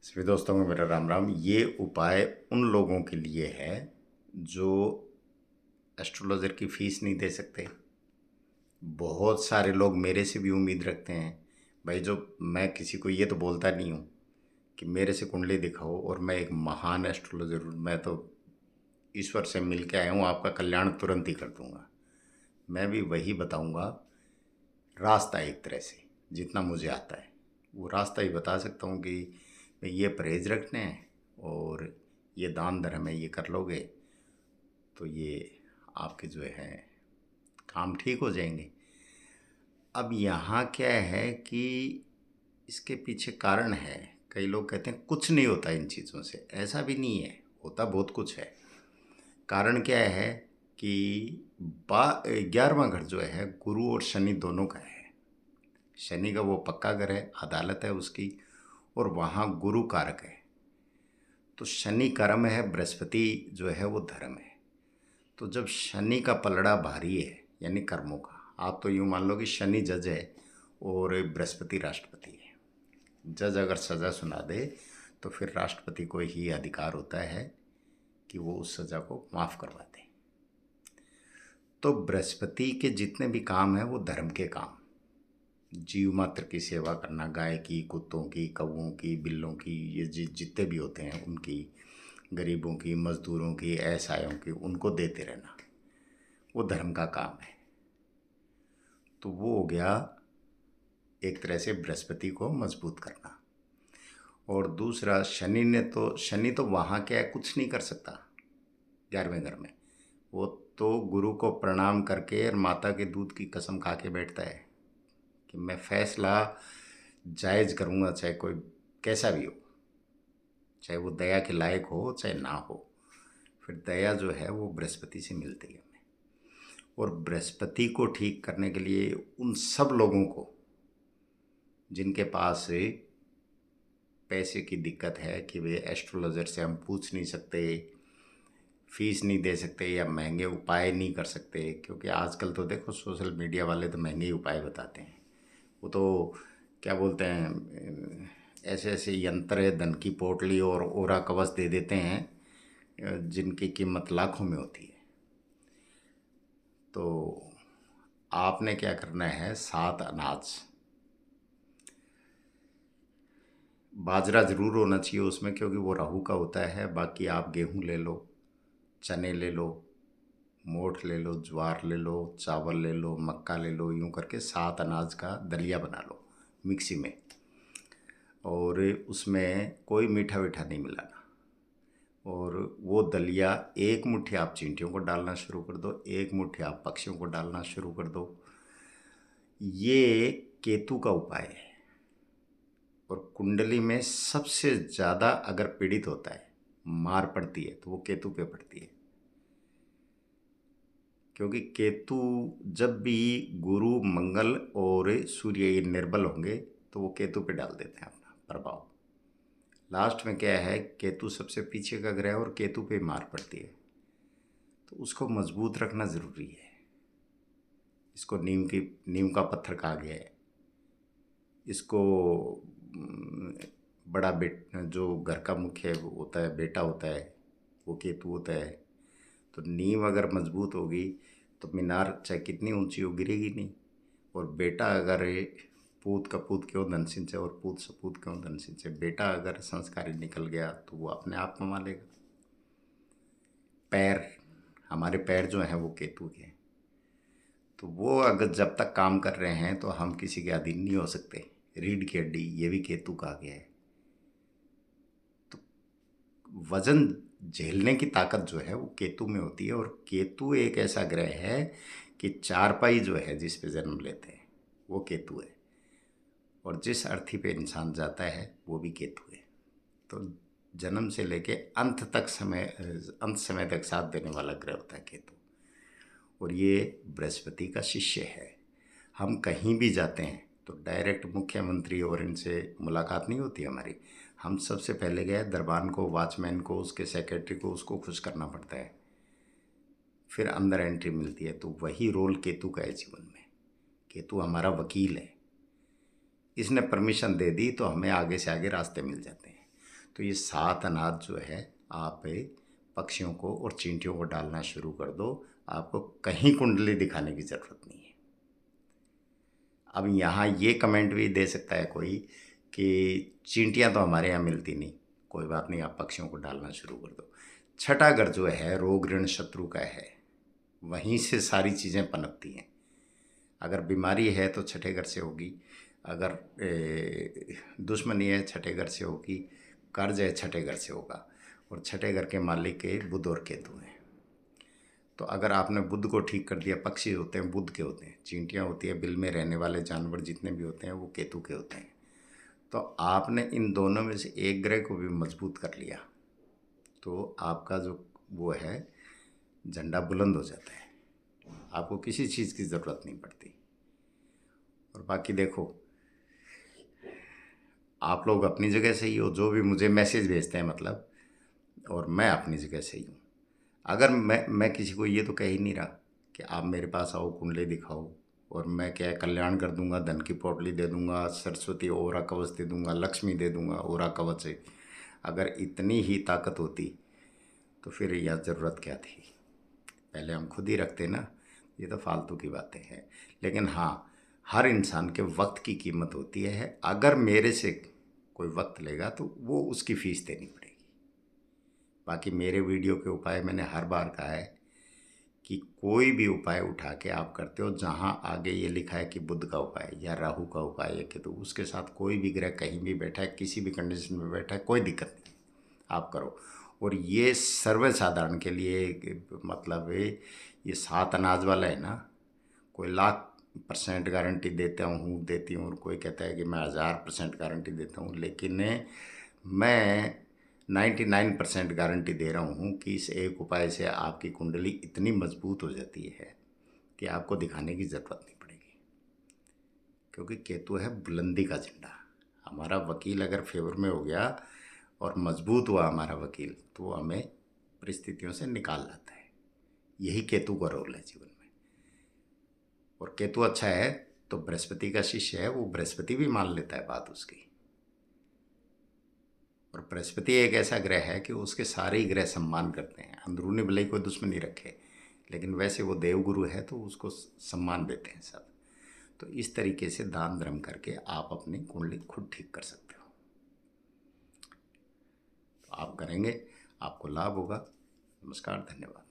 सभी दोस्तों को मेरा राम राम। ये उपाय उन लोगों के लिए है जो एस्ट्रोलॉजर की फीस नहीं दे सकते। बहुत सारे लोग मेरे से भी उम्मीद रखते हैं भाई, जो मैं किसी को ये तो बोलता नहीं हूँ कि मेरे से कुंडली दिखाओ और मैं एक महान एस्ट्रोलॉजर हूँ, मैं तो ईश्वर से मिल के आया हूँ, आपका कल्याण तुरंत ही कर दूंगा। मैं भी वही बताऊंगा, रास्ता एक तरह से जितना मुझे आता है वो रास्ता ही बता सकता हूँ कि भाई ये परहेज रखने हैं और ये दान धर्म है, ये कर लोगे तो ये आपके जो है काम ठीक हो जाएंगे। अब यहाँ क्या है कि इसके पीछे कारण है। कई लोग कहते हैं कुछ नहीं होता इन चीज़ों से, ऐसा भी नहीं है, होता बहुत कुछ है। कारण क्या है कि 11वां घर जो है गुरु और शनि दोनों का है। शनि का वो पक्का घर है, अदालत है उसकी, और वहाँ गुरु कारक है। तो शनि कर्म है, बृहस्पति जो है वो धर्म है। तो जब शनि का पलड़ा भारी है यानी कर्मों का, आप तो यूँ मान लो कि शनि जज है और बृहस्पति राष्ट्रपति है। जज अगर सज़ा सुना दे तो फिर राष्ट्रपति को ही अधिकार होता है कि वो उस सज़ा को माफ़ करवा दे। तो बृहस्पति के जितने भी काम हैं वो धर्म के काम, जीव मात्र की सेवा करना, गाय की, कुत्तों की, कौवों की, बिल्लों की, ये जितने भी होते हैं उनकी, गरीबों की, मजदूरों की, असहायों की, उनको देते रहना, वो धर्म का काम है। तो वो हो गया एक तरह से बृहस्पति को मजबूत करना। और दूसरा शनि तो वहाँ क्या है, कुछ नहीं कर सकता 11वें घर में। वो तो गुरु को प्रणाम करके और माता के दूध की कसम खा के बैठता है कि मैं फैसला जायज़ करूँगा, चाहे कोई कैसा भी हो, चाहे वो दया के लायक हो चाहे ना हो। फिर दया जो है वो बृहस्पति से मिलती है हमें। और बृहस्पति को ठीक करने के लिए उन सब लोगों को जिनके पास पैसे की दिक्कत है कि वे एस्ट्रोलॉजर से हम पूछ नहीं सकते, फीस नहीं दे सकते या महंगे उपाय नहीं कर सकते, क्योंकि आजकल तो देखो सोशल मीडिया वाले तो महंगे उपाय बताते हैं। वो तो क्या बोलते हैं, ऐसे ऐसे यंत्र है, धन की पोटली और ओरा कवच दे देते हैं जिनकी कीमत लाखों में होती है। तो आपने क्या करना है, 7 अनाज, बाजरा ज़रूर होना चाहिए उसमें क्योंकि वो राहु का होता है। बाकी आप गेहूँ ले लो, चने ले लो, मोठ ले लो, ज्वार ले लो, चावल ले लो, मक्का ले लो, यूँ करके 7 अनाज का दलिया बना लो मिक्सी में। और उसमें कोई मीठा वीठा नहीं मिलाना। और वो दलिया 1 मुट्ठी आप चींटियों को डालना शुरू कर दो, 1 मुट्ठी आप पक्षियों को डालना शुरू कर दो। ये केतु का उपाय है। और कुंडली में सबसे ज़्यादा अगर पीड़ित होता है, मार पड़ती है, तो वो केतु पे पड़ती है। क्योंकि केतु जब भी गुरु, मंगल और सूर्य ये निर्बल होंगे तो वो केतु पे डाल देते हैं अपना प्रभाव। लास्ट में क्या है, केतु सबसे पीछे का ग्रह और केतु पे मार पड़ती है, तो उसको मजबूत रखना ज़रूरी है। इसको नीम का पत्थर कहा गया है। इसको बड़ा जो घर का मुख्य होता है, बेटा होता है, वो केतु होता है। तो नींव अगर मजबूत होगी तो मीनार चाहे कितनी ऊंची हो गिरेगी नहीं। और बेटा अगर पूत कपूत क्यों धन सिंचे और पूत सपूत क्यों धन सिंचे, बेटा अगर संस्कारी निकल गया तो वो अपने आप कमा लेगा। पैर, हमारे पैर जो हैं वो केतु के हैं। तो वो अगर जब तक काम कर रहे हैं तो हम किसी के अधीन नहीं हो सकते। रीढ़ की हड्डी, ये भी केतु कहा गया है। तो वजन झेलने की ताकत जो है वो केतु में होती है। और केतु एक ऐसा ग्रह है कि चारपाई जो है जिस पे जन्म लेते हैं वो केतु है, और जिस अर्थी पे इंसान जाता है वो भी केतु है। तो जन्म से लेके अंत समय तक साथ देने वाला ग्रह होता है केतु। और ये बृहस्पति का शिष्य है। हम कहीं भी जाते हैं तो डायरेक्ट मुख्यमंत्री और इनसे मुलाकात नहीं होती हमारी। हम सबसे पहले गए दरबान को, वॉचमैन को, उसके सेक्रेटरी को, उसको खुश करना पड़ता है, फिर अंदर एंट्री मिलती है। तो वही रोल केतु का है जीवन में। केतु हमारा वकील है, इसने परमिशन दे दी तो हमें आगे से आगे रास्ते मिल जाते हैं। तो ये 7 अनाज जो है आप पक्षियों को और चींटियों को डालना शुरू कर दो, आपको कहीं कुंडली दिखाने की ज़रूरत नहीं है। अब यहाँ ये कमेंट भी दे सकता है कोई कि चींटियाँ तो हमारे यहाँ मिलती नहीं, कोई बात नहीं, आप पक्षियों को डालना शुरू कर दो। छठा घर जो है रोग ऋण शत्रु का है, वहीं से सारी चीज़ें पनपती हैं। अगर बीमारी है तो छठे घर से होगी, अगर दुश्मनी है छठे घर से होगी, कर्ज है छठे घर से होगा, और छठे घर के मालिक के बुध और केतु हैं। तो अगर आपने बुध को ठीक कर दिया, पक्षी होते हैं बुध के होते हैं, चींटियाँ होती है, बिल में रहने वाले जानवर जितने भी होते हैं वो केतु के होते हैं। तो आपने इन दोनों में से एक ग्रह को भी मजबूत कर लिया तो आपका जो वो है झंडा बुलंद हो जाता है, आपको किसी चीज़ की ज़रूरत नहीं पड़ती। और बाकी देखो, आप लोग अपनी जगह सही हो, जो भी मुझे मैसेज भेजते हैं मतलब, और मैं अपनी जगह सही हूँ। अगर मैं किसी को ये तो कह ही नहीं रहा कि आप मेरे पास आओ कुंडली दिखाओ और मैं क्या कल्याण कर दूंगा, धन की पोटली दे दूंगा, सरस्वती ओरा कवच दे दूंगा, लक्ष्मी दे दूंगा ओरा कवच से। अगर इतनी ही ताकत होती तो फिर यह ज़रूरत क्या थी, पहले हम खुद ही रखते ना। ये तो फालतू की बातें हैं। लेकिन हाँ, हर इंसान के वक्त की कीमत होती है। अगर मेरे से कोई वक्त लेगा तो वो उसकी फ़ीस देनी पड़ेगी। बाकी मेरे वीडियो के उपाय मैंने हर बार कहा है कि कोई भी उपाय उठा के आप करते हो जहाँ आगे ये लिखा है कि बुध का उपाय या राहु का उपाय या केतु, उसके साथ कोई भी ग्रह कहीं भी बैठा है, किसी भी कंडीशन में बैठा है, कोई दिक्कत नहीं, आप करो। और ये सर्वसाधारण के लिए मतलब ये 7 अनाज वाला है ना, कोई 1,00,000% गारंटी देती हूँ, और कोई कहता है कि मैं 1,000% गारंटी देता हूँ, लेकिन मैं 99% गारंटी दे रहा हूँ कि इस एक उपाय से आपकी कुंडली इतनी मजबूत हो जाती है कि आपको दिखाने की ज़रूरत नहीं पड़ेगी। क्योंकि केतु है बुलंदी का झंडा। हमारा वकील अगर फेवर में हो गया और मजबूत हुआ हमारा वकील, तो वो हमें परिस्थितियों से निकाल लाता है। यही केतु का रोल है जीवन में। और केतु अच्छा है तो बृहस्पति का शिष्य है, वो बृहस्पति भी मान लेता है बात उसकी। और बृहस्पति एक ऐसा ग्रह है कि उसके सारे ही ग्रह सम्मान करते हैं, अंदरूनी भले ही कोई दुश्मनी रखे, लेकिन वैसे वो देवगुरु है तो उसको सम्मान देते हैं सब। तो इस तरीके से दान धर्म करके आप अपनी कुंडली खुद ठीक कर सकते हो। तो आप करेंगे, आपको लाभ होगा। नमस्कार, धन्यवाद।